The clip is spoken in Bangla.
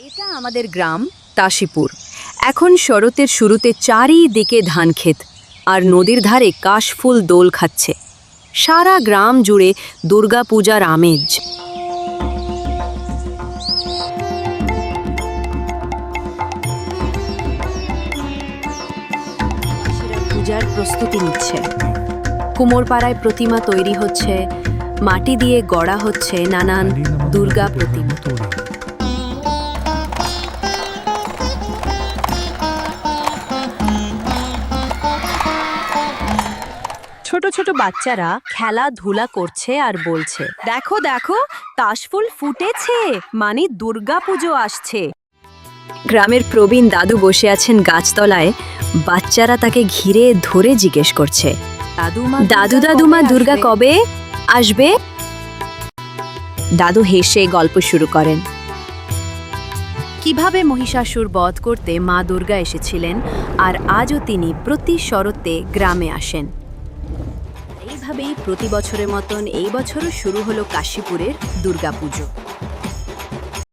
এটা আমাদের গ্রাম তাশিপুর। এখন শরতের শুরুতে চারিদিকে ধান ক্ষেত আর নদীর ধারে কাশফুল দোল খাচ্ছে। সারা গ্রাম জুড়ে দুর্গাপূজার আমেজ। পূজার প্রস্তুতি নিচ্ছে। কুমোরপাড়ায় প্রতিমা তৈরি হচ্ছে, মাটি দিয়ে গড়া হচ্ছে নানান দুর্গা প্রতিমা। ছোট ছোট বাচ্চারা খেলাধুলা করছে আর বলছে, দেখো দেখো, কাশফুল ফুটেছে, মানে দুর্গাপুজো আসছে। গ্রামের প্রবীণ দাদু বসে আছেন গাছতলায়। বাচ্চারা তাকে ঘিরে ধরে জিজ্ঞেস করছে, দাদু দাদুমা দুর্গা কবে আসবে? দাদু হেসে গল্প শুরু করেন, কিভাবে মহিষাসুর বধ করতে মা দুর্গা এসেছিলেন, আর আজও তিনি প্রতি শরতে গ্রামে আসেন। এইভাবেই প্রতি বছরের মতন এই বছরও শুরু হলো কাশীপুরের দুর্গাপুজো।